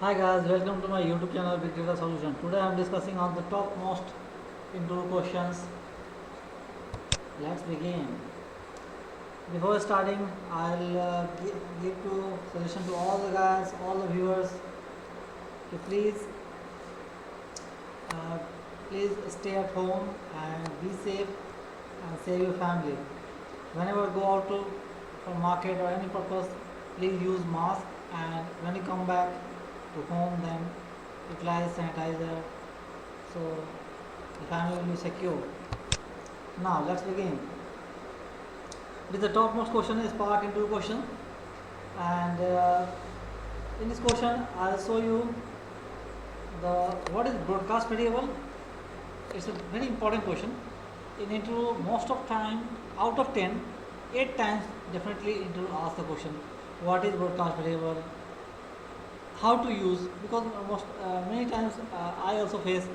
Hi guys, welcome to my YouTube channel Big Data Solution. Today I am discussing on the topmost interview questions. Let's begin. Before starting, I'll give to suggestion to all the guys, all the viewers. To uh, please stay at home and be safe and save your family. Whenever go out to for market or any purpose, please use mask. And when you come back to home, then utilize sanitizer so the family will be secure. Now let's begin. With the topmost question is part into question, and in this question I'll show you the what is broadcast variable. It's a very important question. In interview, most of time, out of 10, 8 times definitely interview ask the question, what is broadcast variable, how to use, because most many times I also face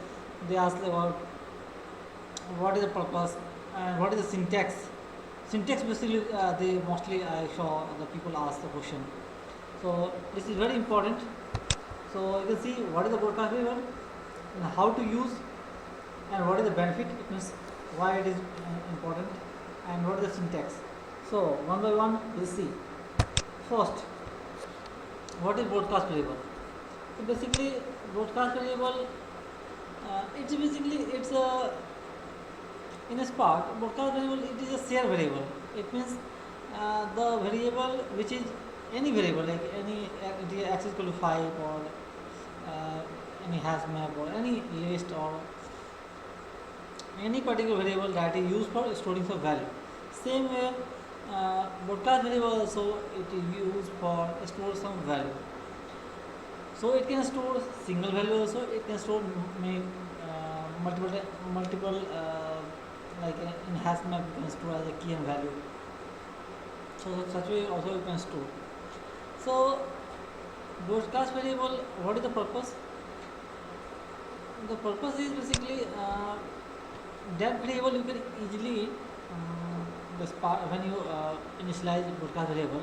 they ask about what is the purpose and what is the syntax. Syntax basically they mostly I saw the people ask the question. So this is very important. So you can see what is the broadcast variable and how to use and what is the benefit. It means why it is important and what is the syntax. So one by one we'll see. First, what is broadcast variable? So basically, broadcast variable it's a in a Spark broadcast variable. It is a share variable. It means the variable which is any variable like any x is equal to 5 or any hash map or any list or any particular variable that is used for storing some value. Same way, broadcast variable also it is used for store some value. So it can store single value also. It can store multiple like in hash map you can store as a key and value. So such way also you can store. So broadcast variable, what is the purpose? The purpose is basically that variable you can easily when you initialize broadcast variable.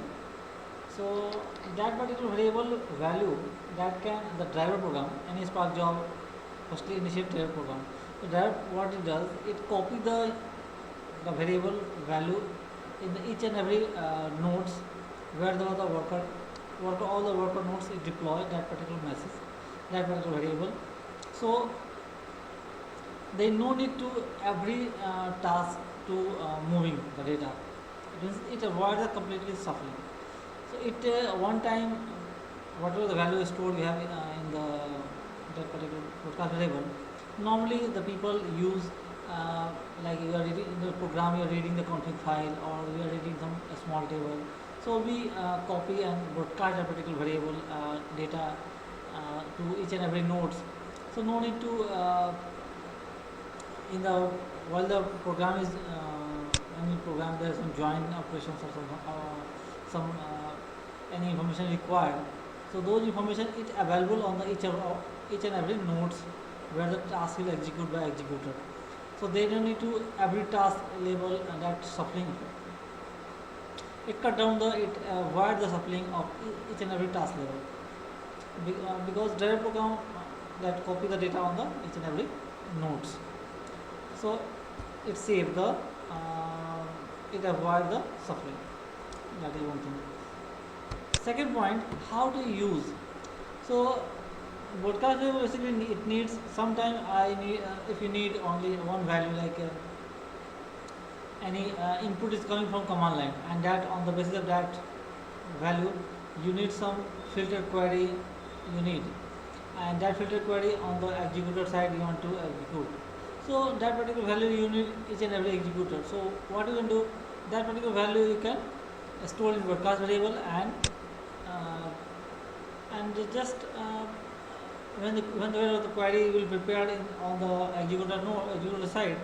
So that particular variable value that can the driver program any Spark job firstly initiate driver program. So driver what it does, it copy the variable value in each and every nodes where the worker all the worker nodes is deploy that particular message, that particular variable. So they no need to every task to moving the data. It avoids the completely shuffling. So it one time whatever the value is stored we have in the that particular broadcast variable. Normally the people use like you are reading in the program, you are reading the config file or you are reading some small table. So we copy and broadcast a particular variable data to each and every nodes. So no need to in the while the program is any program there is some join operations or some any information required. So those information is available on the each and every nodes where the task will execute by executor. So they don't need to every task label and that shuffling. It cut down it avoid the shuffling of each and every task level because direct program that copy the data on the each and every nodes. So it save the it avoid the suffering. That is one thing. Second point, how to use. So broadcast variable basically it needs sometime I need if you need only one value like any input is coming from command line and that on the basis of that value you need some filter query you need, and that filter query on the executor side you want to execute. So that particular value you need each and every executor. So what you can do, that particular value you can store in broadcast variable and just when the query will be prepared on the executor side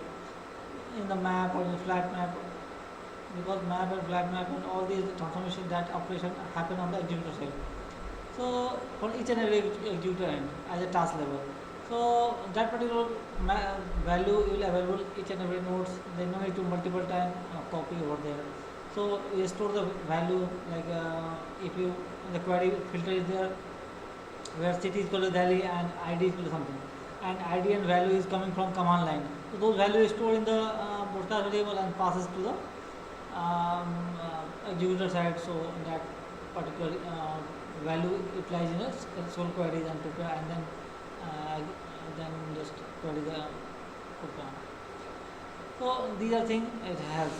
in the map or in the flat map, because map and flat map and all these transformation that operation happen on the executor side. So for each and every executor end as a task level. So that particular value will available each and every nodes. They no need to multiple time copy over there. So you store the value like if you the query filter is there, where city is equal to Delhi and ID is equal to something, and ID and value is coming from command line. So those values stored in the broadcast variable and passes to the executor side. So that particular value applies in a SQL queries and prepare, and then just query the program. So these are things it has.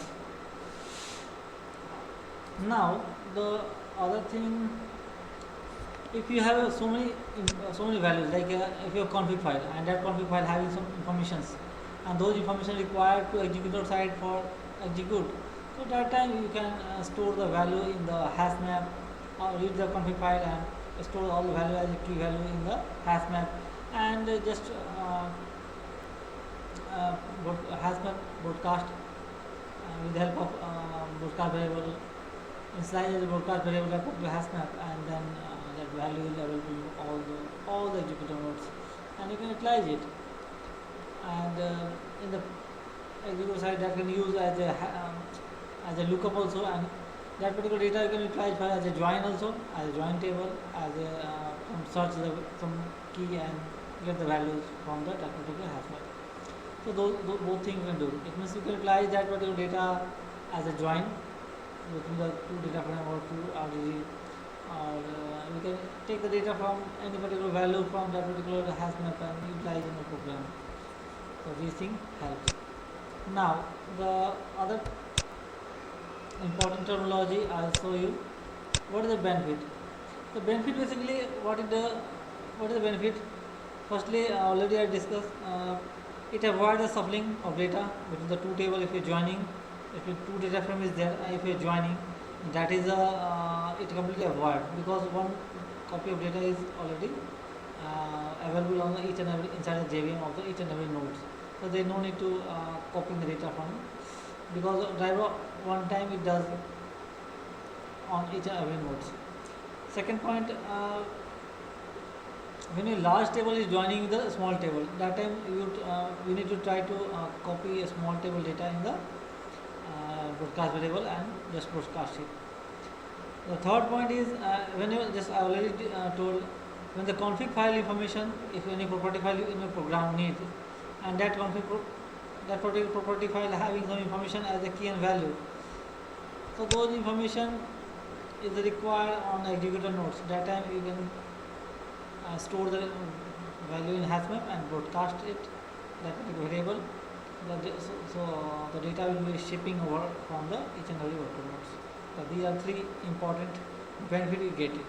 Now the other thing, if you have so many values, like if you have config file and that config file having some informations, and those information required to executor side for execute, so that time you can store the value in the hash map, or read the config file and store all the value as a key value in the hash map, and just hash map broadcast with the help of broadcast variable, initialize the broadcast variable according to hash map, and then that value is available in all the executor nodes, and you can utilize it. And in the executor side, that can use as a lookup also, and that particular data you can utilize for as a join also, as a join table, as a search some key and get the values from that particular hash map. So those both things you can do. It means you can utilize that particular data as a join between the two data frame or two RDG, or you can take the data from any particular value from that particular hash map and utilize in the program. So these things help. Now the other important terminology I'll show you. What is the benefit? The benefit basically, what is the benefit? Firstly, already I discussed. It avoids the shuffling of data between the two tables. If you're joining, if your two data frame is there, if you're joining, that is it completely avoid, because one copy of data is already available on each and every inside the JVM of the each and every nodes. So there is no need to copying the data from, because driver one time it does on each and every nodes. Second point, when a large table is joining the small table, that time you need to try to copy a small table data in the broadcast variable and just broadcast it. The third point is when you just I already told, when the config file information, if any property file in your program needs, and that particular property file having some information as a key and value, so those information is required on executor nodes. That time you can store the value in hash map and broadcast it, that variable. So the data will be shipping over from the each and every worker nodes. So these are three important benefit you get it.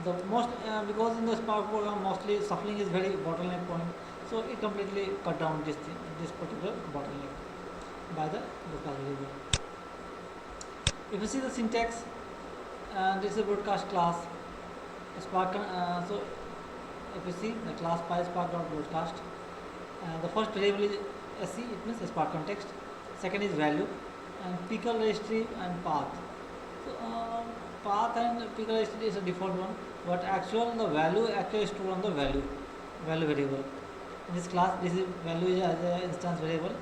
The most because in the Spark program mostly shuffling is very bottleneck point, so it completely cut down this particular bottleneck by the broadcast variable. If you see the syntax, this is a broadcast class. Spark. So if you see the class PySpark.broadcast, the first variable is SC, it means Spark context. Second is value, and pickle registry and path. So path and pickle registry is a default one, but the value actually stored on the value variable. In this class, this is value is as an instance variable.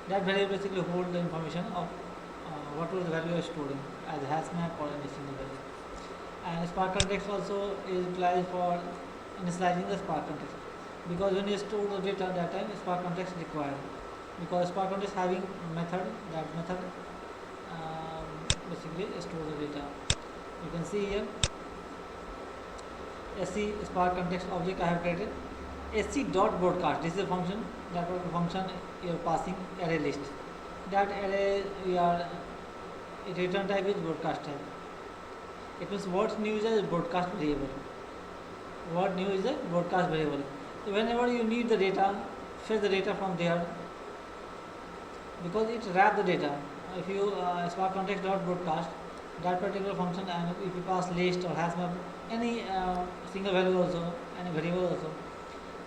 That variable basically hold the information of what was the value is stored in as a hash map or any single value. And Spark context also is utilized for initializing the Spark context, because when you store the data, that time Spark context is required, because Spark context having method, that method basically store the data. You can see here SC Spark context object I have created. SC dot broadcast, this is a function, that function you are passing array list. That array its return type is broadcast type. It means what new is a broadcast variable. What new is a broadcast variable. So whenever you need the data, fetch the data from there, because it wrap the data. If you Spark context dot broadcast, that particular function, and if you pass list or hash map, any single value also, any variable also,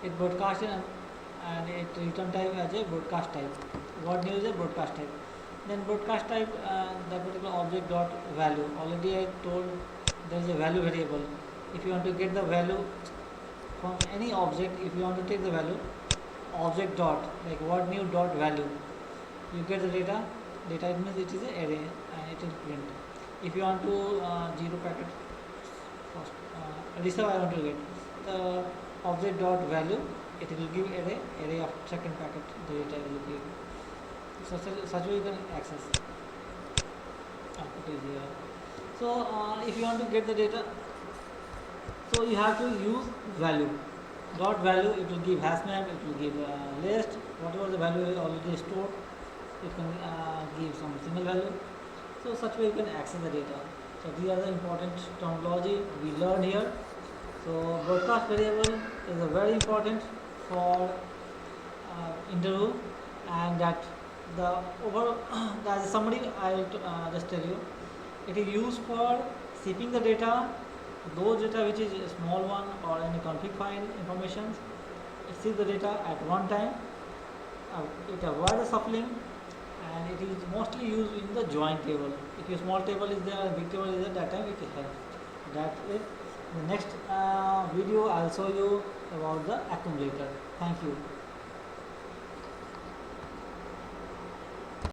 it broadcasts and it return type as a broadcast type. What new is a broadcast type. Then broadcast type, that particular object dot value. Already I told there is a value variable. If you want to get the value from any object, if you want to take the value, object dot, like what new dot value, you get the data. Data, it means it is an array and it will print. If you want to zero packet first, reserve I want to get, the object dot value, it will give array of second packet data will give. Such way you can access. It is here. So if you want to get the data, so you have to use value. Dot value, it will give hash map, it will give list, whatever the value is already stored, it can give some single value. So such way you can access the data. So these are the important terminology we learned here. So broadcast variable is a very important for interview, and that the over as a summary I will just tell you, it is used for shipping the data, those data which is a small one or any config file information. It sees the data at one time, it avoids the shuffling, and it is mostly used in the join table. If your small table is there, big table is there, that time it helps. That's it. The next video I'll show you about the accumulator. Thank you.